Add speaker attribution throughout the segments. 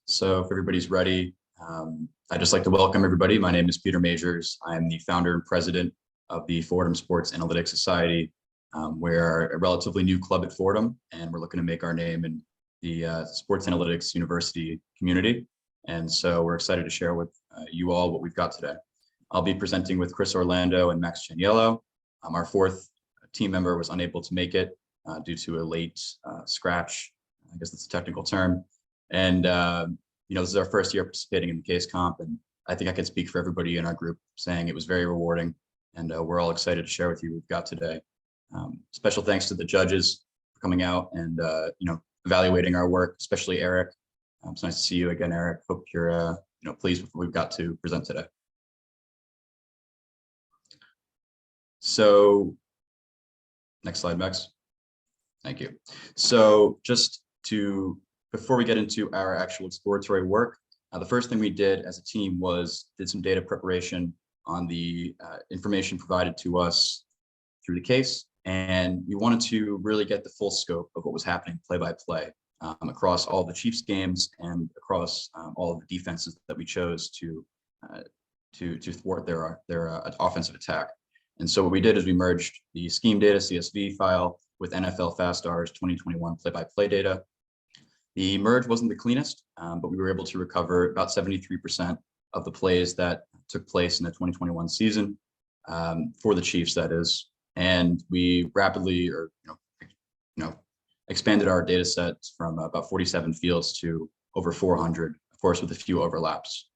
Speaker 1: So if everybody's ready, I'd just like to welcome everybody. My name is Peter Majors. I'm the founder and president of the Fordham Sports Analytics Society. We're a relatively new club at Fordham, and we're looking to make our name in the sports analytics university community. And so we're excited to share with you all what we've got today. I'll be presenting with Chris Orlando and Max Janniello. Our fourth team member was unable to make it due to a late scratch. I guess that's a technical term. And this is our first year participating in the case comp, and I think I can speak for everybody in our group saying it was very rewarding, and we're all excited to share with you what we've got today. Special thanks to the judges for coming out and evaluating our work, especially Eric. It's nice to see you again, Eric. Hope you're pleased with what we've got to present today. So, next slide, Max. Thank you. So before we get into our actual exploratory work, the first thing we did as a team was did some data preparation on the information provided to us through the case. And we wanted to really get the full scope of what was happening play by play across all the Chiefs games and across all of the defenses that we chose to thwart their offensive attack. And so what we did is we merged the scheme data CSV file with NFL FastStar's 2021 play-by-play data. The merge wasn't the cleanest, but we were able to recover about 73% of the plays that took place in the 2021 season for the Chiefs, that is. And we rapidly expanded our data set from about 47 fields to over 400, of course, with a few overlaps.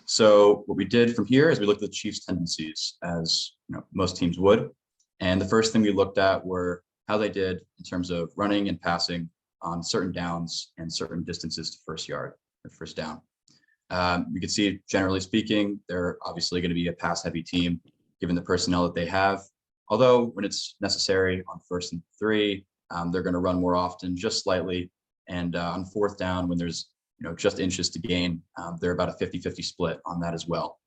Speaker 1: So what we did from here is we looked at the Chiefs' tendencies, as most teams would. And the first thing we looked at were how they did in terms of running and passing on certain downs and certain distances to first yard or first down. You can see, generally speaking, they're obviously going to be a pass-heavy team, given the personnel that they have. Although when it's necessary on 1st and 3, they're going to run more often, just slightly. And on 4th down, when there's just inches to gain, they're about a 50-50 split on that as well.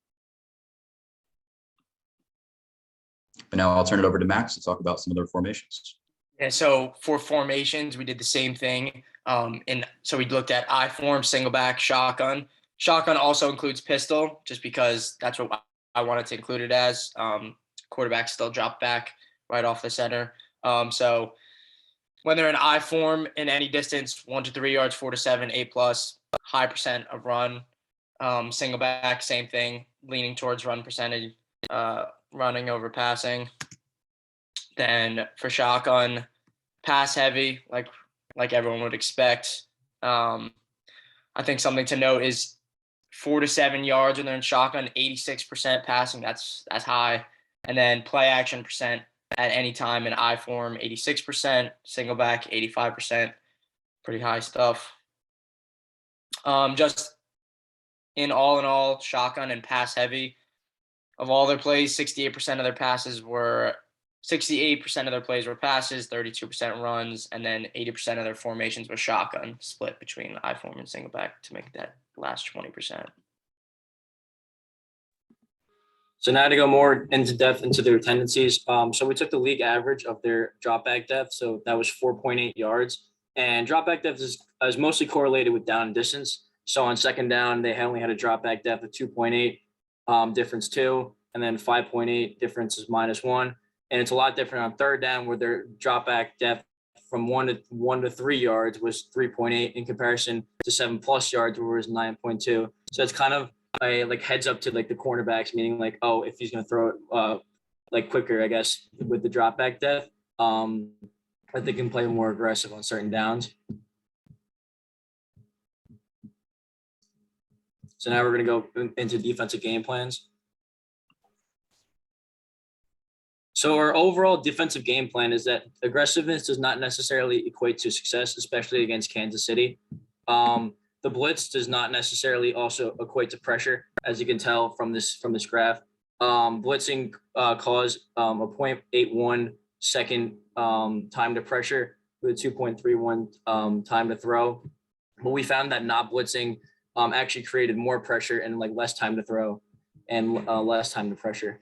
Speaker 1: But now I'll turn it over to Max to talk about some of their formations.
Speaker 2: Yeah, so for formations, we did the same thing. So we looked at I form, single back, shotgun. Shotgun also includes pistol, just because that's what I wanted to include it as. Quarterback still drop back right off the center. So when they're in I form in any distance, 1 to 3 yards, 4 to 7, 8+, high percent of run. Single back, same thing, leaning towards run percentage, running over passing. Then for shotgun, pass heavy, like everyone would expect. I think something to note is 4 to 7 yards when they're in shotgun, 86% passing. That's high. And then play action percent at any time in I form, 86%, single back, 85%, pretty high stuff. Just in all, shotgun and pass heavy. Of all their plays, 68% of their plays were passes, 32% runs, and then 80% of their formations were shotgun, split between I form and single back to make that last 20%.
Speaker 3: So now to go more into depth into their tendencies. So we took the league average of their drop back depth. So that was 4.8 yards. And drop back depth is mostly correlated with down and distance. So on 2nd down, they only had a drop back depth of 2.8, difference 2, and then 5.8, difference is -1. And it's a lot different on 3rd down, where their drop back depth from 1 to 3 yards was 3.8 in comparison to 7+ yards, where it was 9.2. So it's kind of a heads up to the cornerbacks, meaning if he's going to throw it quicker, I guess, with the drop back depth, that they can play more aggressive on certain downs. So now we're going to go into defensive game plans. So our overall defensive game plan is that aggressiveness does not necessarily equate to success, especially against Kansas City. The blitz does not necessarily also equate to pressure, as you can tell from this graph. Blitzing caused a 0.81 second time to pressure with a 2.31 time to throw. But we found that not blitzing actually created more pressure and less time to throw and less time to pressure.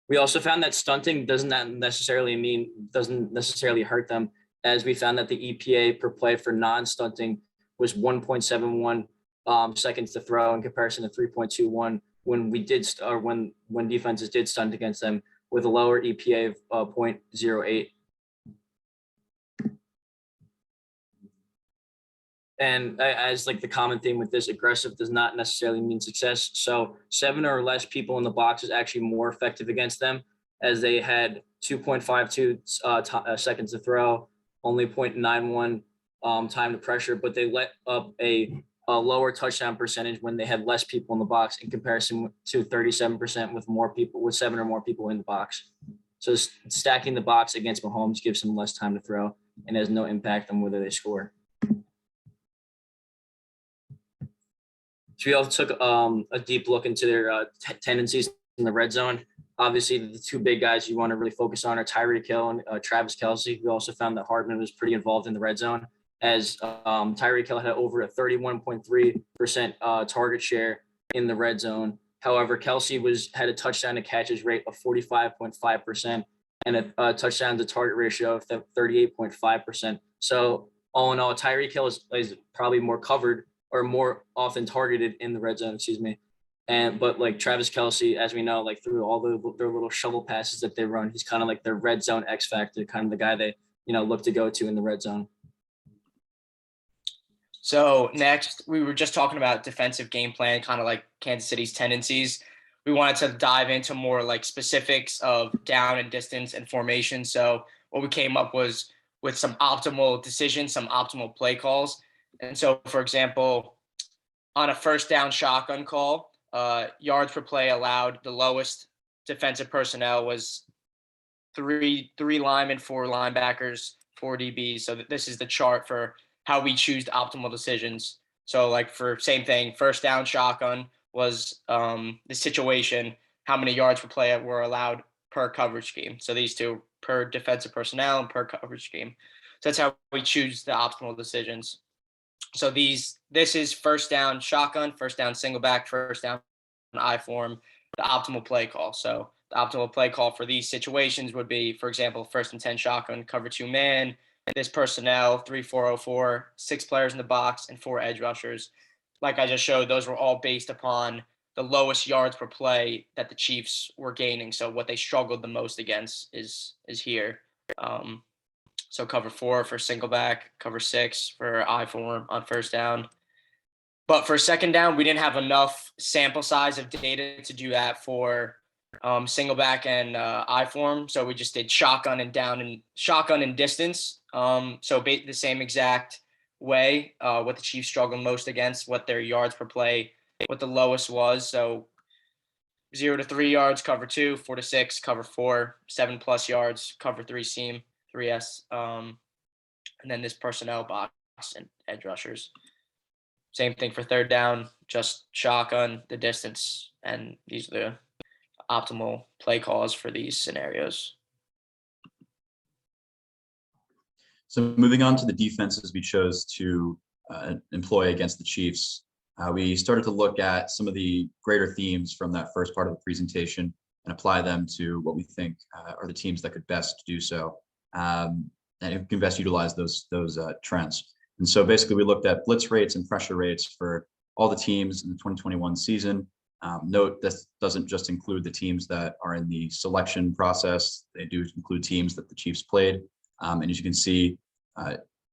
Speaker 3: We also found that stunting doesn't necessarily hurt them, as we found that the EPA per play for non-stunting was 1.71 seconds to throw in comparison to 3.21 when when defenses did stunt against them, with a lower EPA of 0.08. And as like the common theme with this, aggressive does not necessarily mean success. So 7 or less people in the box is actually more effective against them, as they had 2.52 seconds to throw, only 0.91 time to pressure, but they let up a lower touchdown percentage when they had less people in the box in comparison to 37% with 7 or more people in the box. So stacking the box against Mahomes gives them less time to throw and has no impact on whether they score. So we also took a deep look into their tendencies in the red zone. Obviously, the two big guys you want to really focus on are Tyreek Hill and Travis Kelce. We also found that Hardman was pretty involved in the red zone, as Tyreek Hill had over a 31.3% target share in the red zone. However, Kelce had a touchdown to catches rate of 45.5% and a touchdown to target ratio of 38.5%. So all in all, Tyreek Hill is probably more covered or more often targeted in the red zone, but like Travis Kelce, as we know, like through all their little shovel passes that they run, he's kind of like their red zone X factor, kind of the guy they, look to go to in the red zone.
Speaker 2: So next, we were just talking about defensive game plan, kind of like Kansas City's tendencies. We wanted to dive into more like specifics of down and distance and formation. So what we came up with some optimal decisions, some optimal play calls. And so, for example, on a first down shotgun call, yards per play allowed, the lowest defensive personnel was three linemen, 4 linebackers, 4 DBs. So this is the chart for how we choose the optimal decisions. So like for same thing, first down shotgun was the situation, how many yards per play were allowed per coverage scheme. So these two, per defensive personnel and per coverage scheme. So that's how we choose the optimal decisions. So this is first down shotgun, first down single back, first down I form, the optimal play call. So the optimal play call for these situations would be, for example, 1st and 10 shotgun, cover 2 man, this personnel, 3-4-0-4, 6 players in the box, and 4 edge rushers. Like I just showed, those were all based upon the lowest yards per play that the Chiefs were gaining. So what they struggled the most against is here. So cover 4 for single back, cover 6 for I form on first down. But for second down, we didn't have enough sample size of data to do that for single back and I form. So we just did shotgun and down and shotgun and distance. So the same exact way, what the Chiefs struggled most against, what their yards per play, what the lowest was. So 0 to 3 yards, cover 2, 4 to 6, cover 4, 7+ yards, cover 3 seam, 3S. And then this personnel box and edge rushers. Same thing for third down, just shotgun, the distance, and these are the optimal play calls for these scenarios.
Speaker 1: So moving on to the defenses we chose to employ against the Chiefs, we started to look at some of the greater themes from that first part of the presentation and apply them to what we think are the teams that could best do so and can best utilize those trends. And so basically we looked at blitz rates and pressure rates for all the teams in the 2021 season. Note this doesn't just include the teams that are in the selection process. They do include teams that the Chiefs played. And as you can see,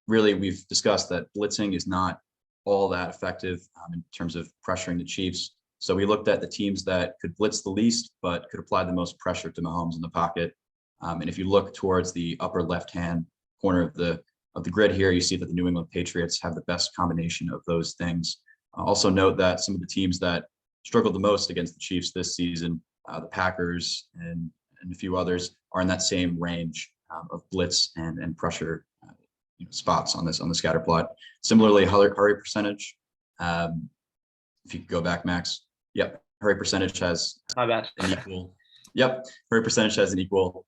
Speaker 1: really we've discussed that blitzing is not all that effective in terms of pressuring the Chiefs. So we looked at the teams that could blitz the least, but could apply the most pressure to Mahomes in the pocket. And if you look towards the upper left-hand corner of the grid here, you see that the New England Patriots have the best combination of those things. Also note that some of the teams that struggled the most against the Chiefs this season, the Packers and a few others, are in that same range of blitz and pressure spots on the scatter plot. Similarly, hurry percentage. If you could go back, Max. Yep, hurry percentage has an equal. Yep, hurry percentage has an equal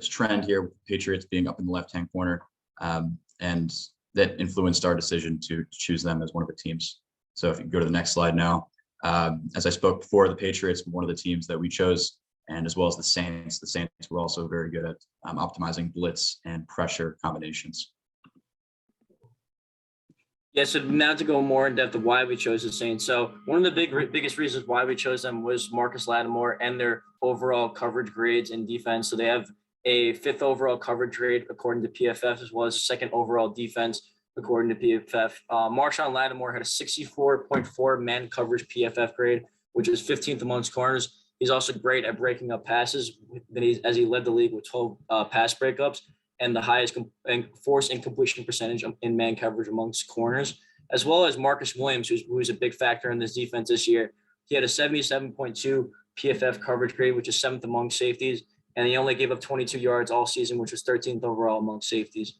Speaker 1: trend here with the Patriots being up in the left-hand corner, and that influenced our decision to choose them as one of the teams. So if you go to the next slide now, as I spoke before, the Patriots were one of the teams that we chose and as well as the Saints. The Saints were also very good at optimizing blitz and pressure combinations.
Speaker 3: Yeah, so now to go more in depth of why we chose the Saints. So one of the biggest reasons why we chose them was Marcus Lattimore and their overall coverage grades in defense. So they have a 5th overall coverage grade according to PFF, as well as 2nd overall defense according to PFF. Marshawn Lattimore had a 64.4 man coverage PFF grade, which is 15th amongst corners. He's also great at breaking up passes, as he led the league with 12 pass breakups and the highest force and completion percentage in man coverage amongst corners, as well as Marcus Williams, who's a big factor in this defense this year. He had a 77.2 PFF coverage grade, which is 7th among safeties, and he only gave up 22 yards all season, which was 13th overall among safeties.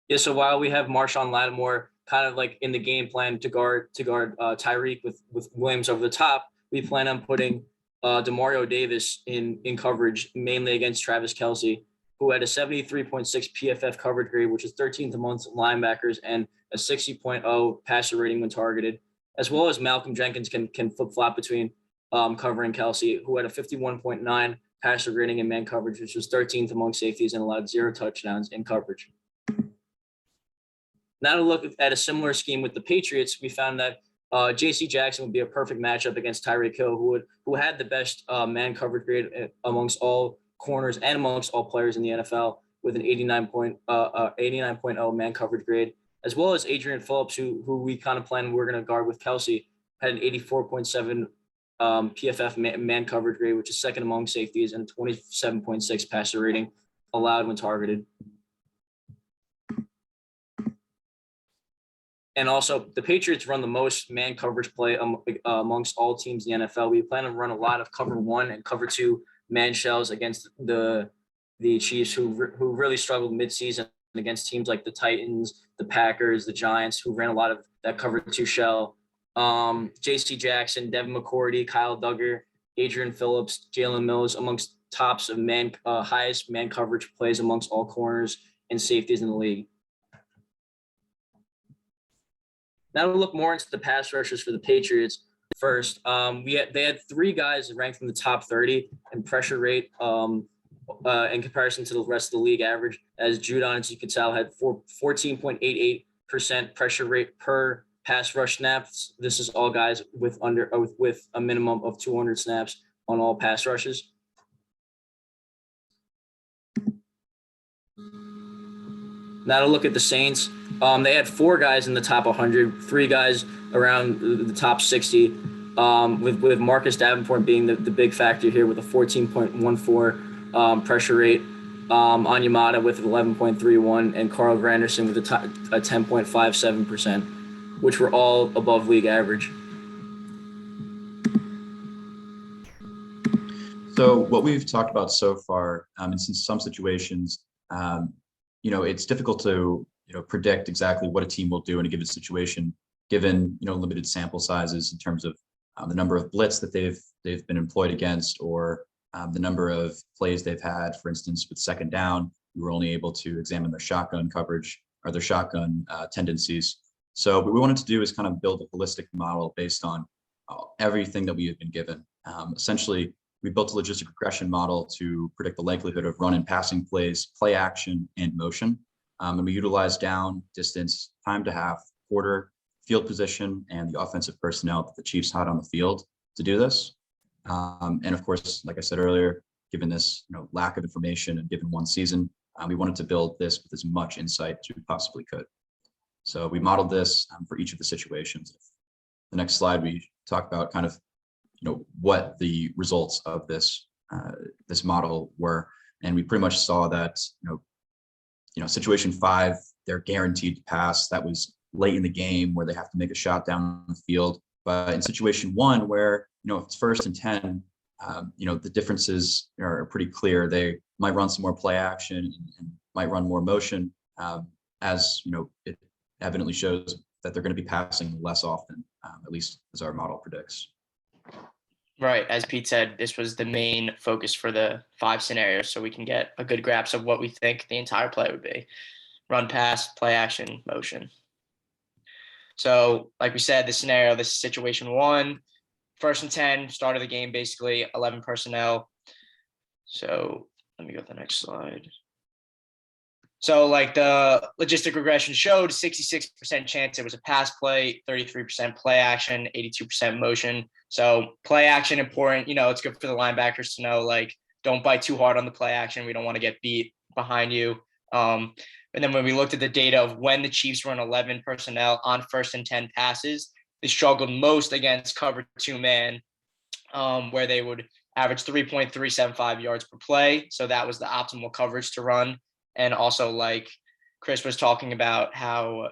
Speaker 3: Yeah, so while we have Marshawn Lattimore kind of like in the game plan to guard Tyreek with Williams over the top, we plan on putting Demario Davis in coverage, mainly against Travis Kelce, who had a 73.6 PFF coverage grade, which is 13th amongst linebackers, and a 60.0 passer rating when targeted, as well as Malcolm Jenkins can flip-flop between covering Kelce, who had a 51.9 passer rating in man coverage, which was 13th among safeties and allowed 0 touchdowns in coverage. Now to look at a similar scheme with the Patriots, we found that J.C. Jackson would be a perfect matchup against Tyreek Hill, who had the best man coverage grade amongst all corners and amongst all players in the NFL with an 89.0 man coverage grade, as well as Adrian Phillips, who we kind of planned we're going to guard with Kelce, had an 84.7 PFF man coverage grade, which is 2nd among safeties, and 27.6 passer rating allowed when targeted. And also, the Patriots run the most man coverage play amongst all teams in the NFL. We plan to run a lot of cover 1 and cover 2 man shells against the Chiefs, who really struggled midseason against teams like the Titans, the Packers, the Giants, who ran a lot of that cover 2 shell. J.C. Jackson, Devin McCourty, Kyle Duggar, Adrian Phillips, Jalen Mills, amongst tops of highest man coverage plays amongst all corners and safeties in the league. Now to look more into the pass rushers for the Patriots. First, they had 3 guys ranked in the top 30 in pressure rate in comparison to the rest of the league average, as Judon, as you could tell, had 14.88% pressure rate per pass rush snaps. This is all guys with a minimum of 200 snaps on all pass rushes. Now to look at the Saints. They had 4 guys in the top 100, 3 guys around the top 60, with Marcus Davenport being the big factor here with a 14.14 pressure rate, Onyemata with 11.31, and Carl Granderson with a 10.57%, which were all above league average.
Speaker 1: So what we've talked about so far, in some situations, it's difficult to predict exactly what a team will do in a given situation, given limited sample sizes in terms of the number of blitz that they've been employed against, or the number of plays they've had. For instance, with 2nd down, we were only able to examine their shotgun coverage or their shotgun tendencies. So what we wanted to do is kind of build a holistic model based on everything that we have been given. Essentially, we built a logistic regression model to predict the likelihood of run and passing plays, play action, and motion. And we utilized down, distance, time to half, quarter, field position, and the offensive personnel that the Chiefs had on the field to do this. And of course, like I said earlier, given this lack of information and given one season, we wanted to build this with as much insight as we possibly could. So we modeled this for each of the situations. The next slide, we talk about kind of what the results of this model were, and we pretty much saw that situation 5, they're guaranteed to pass. That was late in the game where they have to make a shot down the field. But in situation 1, where if it's 1st and 10, the differences are pretty clear. They might run some more play action and might run more motion, as it evidently shows that they're going to be passing less often, at least as our model predicts.
Speaker 2: Right. As Pete said, this was the main focus for the 5 scenarios, so we can get a good grasp of what we think the entire play would be. Run, pass, play action, motion. So like we said, this is situation 1. First and 10, start of the game, basically 11 personnel. So let me go to the next slide. So like the logistic regression showed, 66% chance it was a pass play, 33% play action, 82% motion. So play action important. It's good for the linebackers to know, like, don't bite too hard on the play action. We don't want to get beat behind you. And then when we looked at the data of when the Chiefs run 11 personnel on first and 10 passes, they struggled most against cover 2 man, where they would average 3.375 yards per play. So that was the optimal coverage to run. And also, like Chris was talking about, how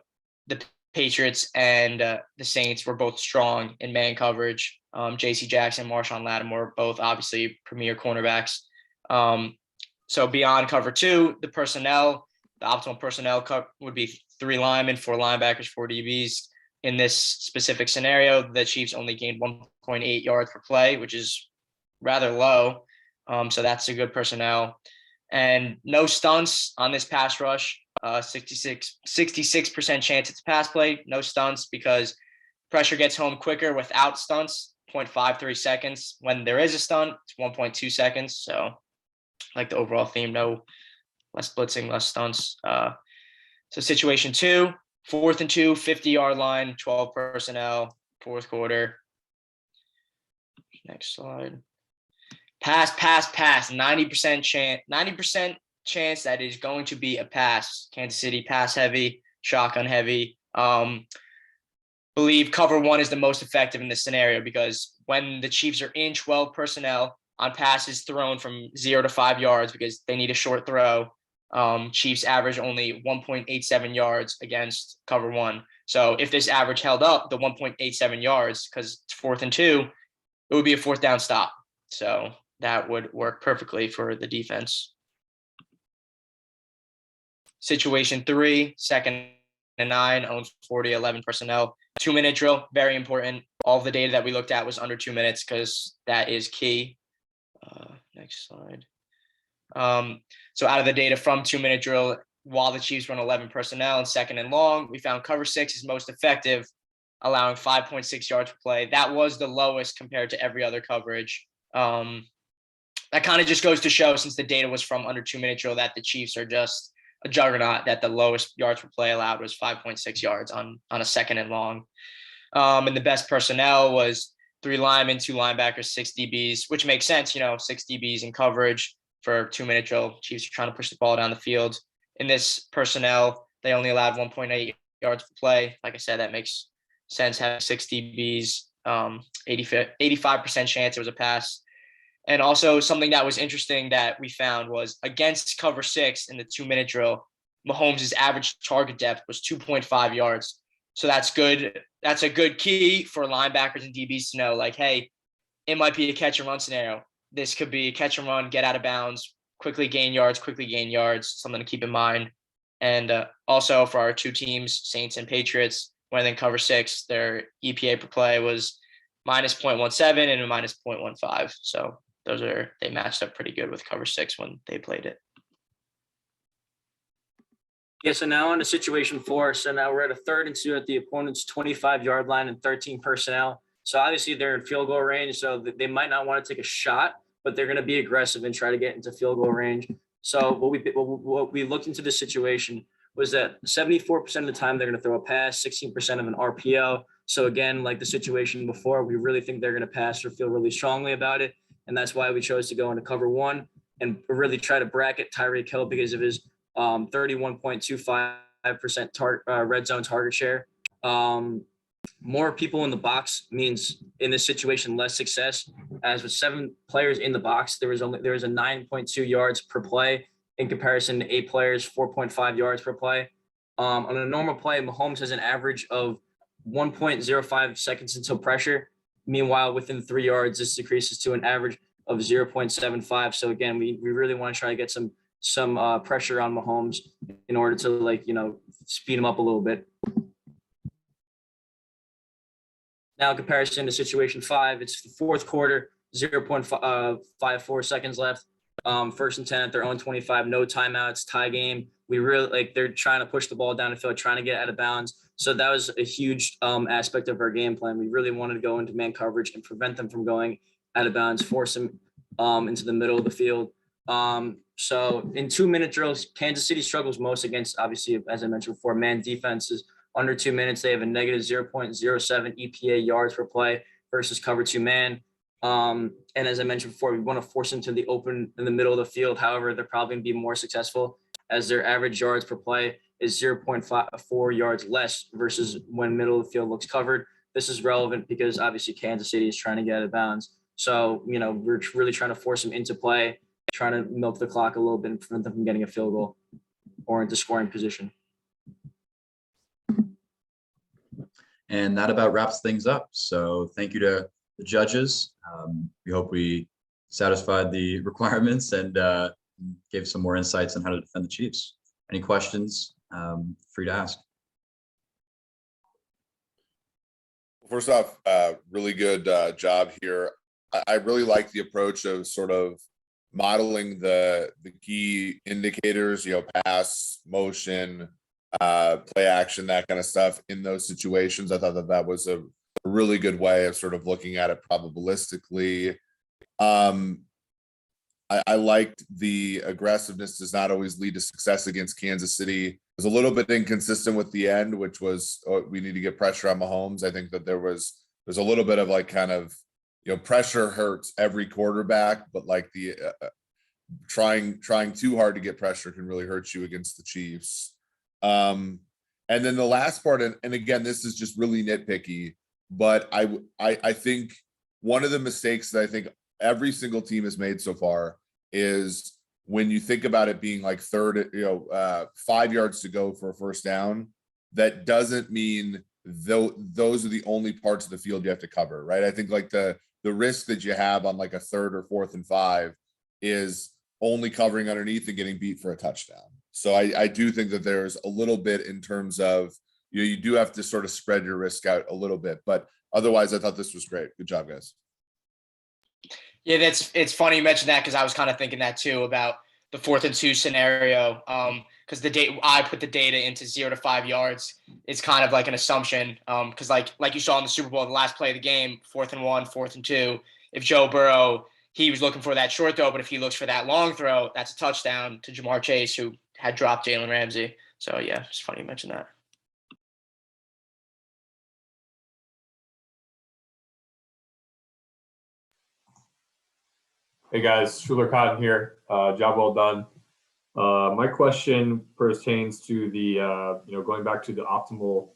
Speaker 2: the Patriots and the Saints were both strong in man coverage. J.C. Jackson, Marshawn Lattimore, both obviously premier cornerbacks. So beyond cover 2, the optimal personnel would be 3 linemen, 4 linebackers, 4 DBs. In this specific scenario, the Chiefs only gained 1.8 yards per play, which is rather low. So that's a good personnel. And no stunts on this pass rush. 66% chance it's a pass play. No stunts because pressure gets home quicker without stunts, 0.53 seconds. When there is a stunt, it's 1.2 seconds. So like the overall theme, no less blitzing, less stunts. So situation 2, 4th and 2, 50-yard line, 12 personnel, 4th quarter. Next slide. Pass, 90% chance that is going to be a pass. Kansas City pass heavy, shotgun heavy. Believe cover 1 is the most effective in this scenario because when the Chiefs are in 12 personnel on passes thrown from 0 to 5 yards because they need a short throw, Chiefs average only 1.87 yards against cover 1. So if this average held up, the 1.87 yards, because it's 4th and 2, it would be a 4th down stop. So that would work perfectly for the defense. Situation 3, 2nd and 9, own 40, 11 personnel, 2-minute drill, very important. All of the data that we looked at was under 2 minutes because that is key. Next slide. So out of the data from 2-minute drill, while the Chiefs run 11 personnel and 2nd and long, we found cover 6 is most effective, allowing 5.6 yards per play. That was the lowest compared to every other coverage. That kind of just goes to show, since the data was from under 2-minute drill, that the Chiefs are just a juggernaut, that the lowest yards per play allowed was 5.6 yards on a 2nd and long. And the best personnel was 3 linemen, 2 linebackers, 6 DBs, which makes sense, 6 DBs in coverage for 2-minute drill. Chiefs are trying to push the ball down the field. In this personnel, they only allowed 1.8 yards per play. Like I said, that makes sense, having 6 DBs, 85% chance it was a pass. And also something that was interesting that we found was against cover 6 in the 2-minute drill, Mahomes' average target depth was 2.5 yards. So that's good. That's a good key for linebackers and DBs to know, like, hey, it might be a catch and run scenario. This could be a catch and run, get out of bounds, quickly gain yards, something to keep in mind. And also for our 2 teams, Saints and Patriots, when they cover 6, their EPA per play was minus 0.17 and a minus 0.15. So they matched up pretty good with cover 6 when they played it.
Speaker 3: Yeah, so now on to situation 4. So now we're at a 3rd and 2 at the opponent's 25-yard line and 13 personnel. So obviously they're in field goal range, so they might not want to take a shot, but they're going to be aggressive and try to get into field goal range. So what we looked into this situation was that 74% of the time they're going to throw a pass, 16% of an RPO. So again, like the situation before, we really think they're going to pass or feel really strongly about it. And that's why we chose to go into cover 1 and really try to bracket Tyreek Hill because of his 31.25% red zone target share. More people in the box means in this situation less success. As with 7 players in the box, there was a 9.2 yards per play in comparison to 8 players, 4.5 yards per play. On a normal play, Mahomes has an average of 1.05 seconds until pressure. Meanwhile, within 3 yards, this decreases to an average of 0.75. So again, we really want to try to get some pressure on Mahomes in order to speed him up a little bit. Now, in comparison to situation 5, it's the 4th quarter, 0.54 seconds left. 1st and 10 at their own 25, no timeouts, tie game. We really they're trying to push the ball down the field, trying to get out of bounds. So that was a huge aspect of our game plan. We really wanted to go into man coverage and prevent them from going out of bounds, force them into the middle of the field. So in 2-minute drills, Kansas City struggles most against, obviously, as I mentioned before, man defenses. Under 2 minutes, they have a negative 0.07 EPA yards per play versus cover 2 man. And as I mentioned before, we want to force them to the open in the middle of the field. However, they're probably going to be more successful as their average yards per play is 0.4 yards less versus when middle of the field looks covered. This is relevant because obviously Kansas City is trying to get out of bounds. So, we're really trying to force them into play, trying to milk the clock a little bit and prevent them from getting a field goal or into scoring position.
Speaker 1: And that about wraps things up. So thank you to the judges. We hope we satisfied the requirements and gave some more insights on how to defend the Chiefs. Any questions? Free to ask.
Speaker 4: First off, really good job here. I really like the approach of sort of modeling the key indicators, pass, motion, play action, that kind of stuff in those situations. I thought that was a really good way of sort of looking at it probabilistically. I liked the aggressiveness does not always lead to success against Kansas City. It was a little bit inconsistent with the end, which was we need to get pressure on Mahomes. I think that there's a little bit of like kind of, pressure hurts every quarterback, but like the trying too hard to get pressure can really hurt you against the Chiefs. And then the last part, and again, this is just really nitpicky, but I think one of the mistakes that I think every single team has made so far is when you think about it being like third, 5 yards to go for a first down, that doesn't mean those are the only parts of the field you have to cover, right? I think like the risk that you have on like a 3rd or 4th and 5 is only covering underneath and getting beat for a touchdown. So I do think that there's a little bit in terms of, you do have to sort of spread your risk out a little bit, but otherwise I thought this was great. Good job, guys.
Speaker 2: Yeah, it's funny you mentioned that because I was kind of thinking that too about the 4th and 2 scenario. Because I put the data into 0 to 5 yards. It's kind of like an assumption. Because like you saw in the Super Bowl, the last play of the game, 4th and 1, 4th and 2. If Joe Burrow, he was looking for that short throw, but if he looks for that long throw, that's a touchdown to Jamar Chase, who had dropped Jalen Ramsey. So yeah, it's funny you mentioned that.
Speaker 5: Hey guys, Schuler Cotton here. Job well done. My question pertains to the, going back to the optimal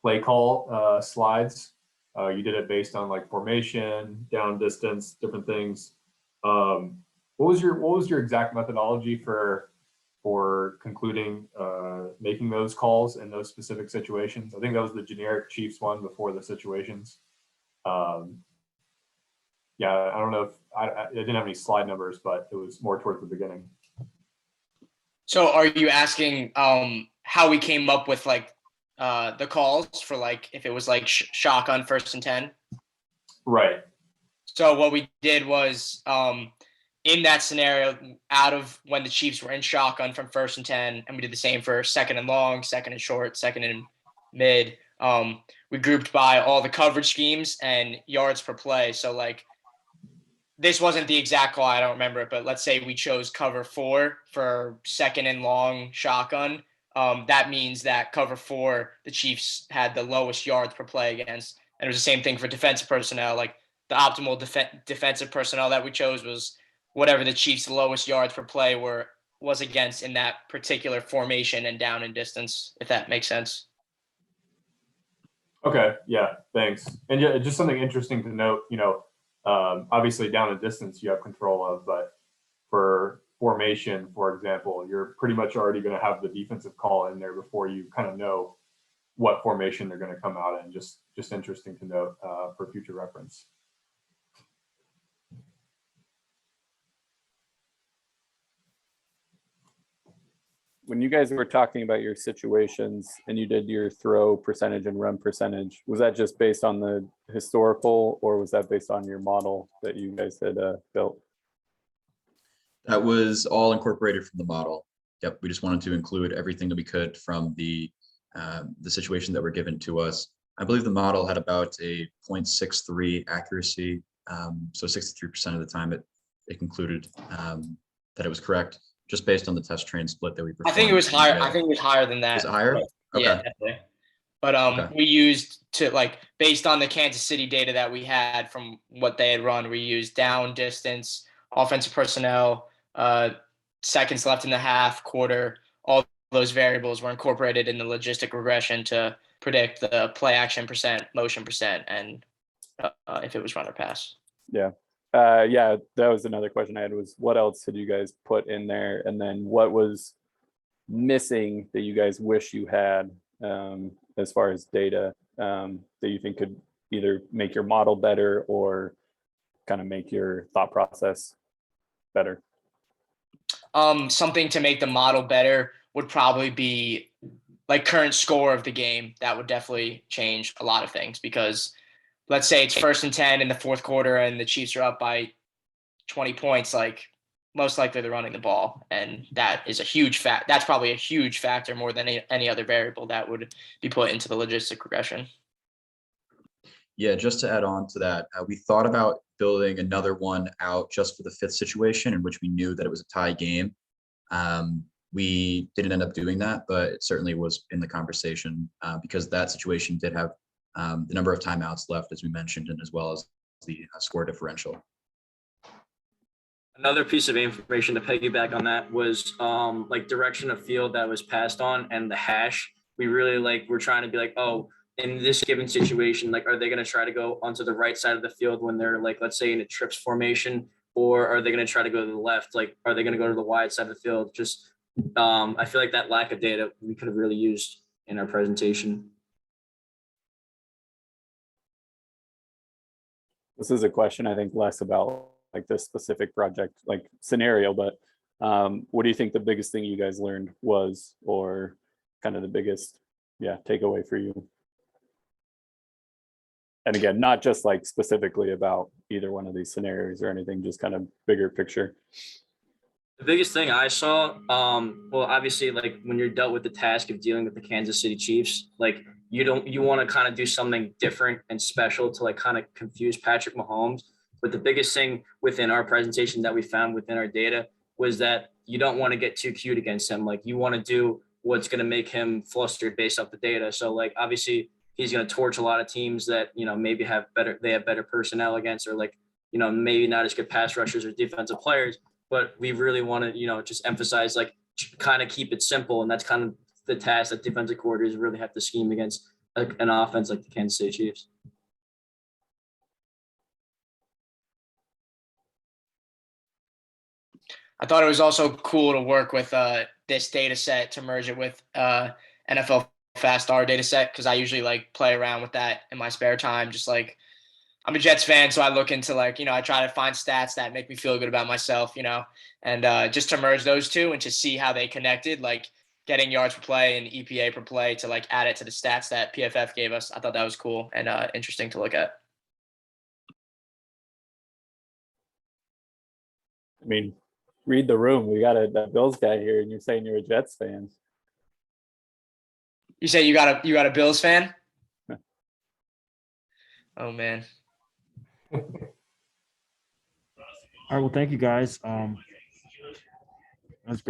Speaker 5: play call slides. You did it based on like formation, down distance, different things. What was your exact methodology for concluding making those calls in those specific situations? I think that was the generic Chiefs one before the situations. Yeah, I don't know if I didn't have any slide numbers, but it was more towards the beginning.
Speaker 2: So are you asking how we came up with like the calls for like if it was like shotgun 1st and 10?
Speaker 5: Right.
Speaker 2: So what we did was in that scenario, out of when the Chiefs were in shotgun from 1st and 10, and we did the same for 2nd and long, 2nd and short, 2nd and mid, we grouped by all the coverage schemes and yards per play. So like this wasn't the exact call, I don't remember it, but let's say we chose cover 4 for 2nd and long shotgun. That means that cover 4, the Chiefs had the lowest yards per play against. And it was the same thing for defensive personnel. Like the optimal defensive personnel that we chose was whatever the Chiefs' lowest yards per play was against in that particular formation and down and distance, if that makes sense.
Speaker 5: Okay. Yeah. Thanks. And yeah, just something interesting to note, obviously down and distance you have control of, but for formation, for example, you're pretty much already going to have the defensive call in there before you kind of know what formation they're going to come out in. Just interesting to note for future reference.
Speaker 6: When you guys were talking about your situations and you did your throw percentage and run percentage, was that just based on the historical or was that based on your model that you guys had built?
Speaker 1: That was all incorporated from the model. Yep, we just wanted to include everything that we could from the the situation that were given to us. I believe the model had about a 0.63 accuracy. So 63% of the time it concluded that it was correct, just based on the test train split that we performed.
Speaker 2: I think it was higher. I think it was higher than that.
Speaker 1: Was it higher?
Speaker 2: But, yeah,
Speaker 1: Okay.
Speaker 2: definitely. But
Speaker 1: Okay.
Speaker 2: we used to based on the Kansas City data that we had from what they had run, we used down, distance, offensive personnel, seconds left in the half, quarter. All those variables were incorporated in the logistic regression to predict the play action percent, motion percent, and if it was run or pass.
Speaker 6: Yeah. Yeah, that was another question I had, was what else did you guys put in there? And then what was missing that you guys wish you had as far as data that you think could either make your model better or kind of make your thought process better?
Speaker 2: Something to make the model better would probably be like current score of the game. That would definitely change a lot of things, because let's say it's 1st and 10 in the fourth quarter and the Chiefs are up by 20 points, like most likely they're running the ball. And that is a huge fact. That's probably a huge factor more than any other variable that would be put into the logistic regression.
Speaker 1: Yeah, just to add on to that, we thought about building another one out just for the 5th situation in which we knew that it was a tie game. We didn't end up doing that, but it certainly was in the conversation because that situation did have the number of timeouts left, as we mentioned, and as well as the score differential.
Speaker 3: Another piece of information to piggyback on that was like direction of field that was passed on and the hash. We really we're trying to be like, oh, in this given situation, like, are they going to try to go onto the right side of the field when they're like, let's say in a trips formation, or are they going to try to go to the left? Like, are they going to go to the wide side of the field? Just, I feel like that lack of data we could have really used in our presentation.
Speaker 6: This is a question I think less about like this specific project, like scenario, but what do you think the biggest thing you guys learned was, or kind of the biggest, takeaway for you? And again, not just like specifically about either one of these scenarios or anything, just kind of bigger picture.
Speaker 3: The biggest thing I saw, well, obviously, like when you're dealt with the task of dealing with the Kansas City Chiefs, like you want to kind of do something different and special to like kind of confuse Patrick Mahomes. But the biggest thing within our presentation that we found within our data was that you don't want to get too cute against him. Like you want to do what's going to make him flustered based off the data. So like, obviously he's going to torch a lot of teams that, maybe have better personnel against, or like, maybe not as good pass rushers or defensive players, but we really want to, just emphasize, like, kind of keep it simple. And that's kind of the task that defensive coordinators really have to scheme against an offense like the Kansas City Chiefs.
Speaker 2: I thought it was also cool to work with this data set to merge it with NFL Fast R data set, because I usually play around with that in my spare time. Just like, I'm a Jets fan, so I look into I try to find stats that make me feel good about myself, and just to merge those two and to see how they connected, like getting yards per play and EPA per play to add it to the stats that PFF gave us. I thought that was cool and interesting to look at.
Speaker 6: I mean, read the room. We got a Bills guy here, and you're saying you're a Jets fan.
Speaker 2: You say you got a Bills fan? Oh man.
Speaker 7: All right. Well, thank you guys. That's great.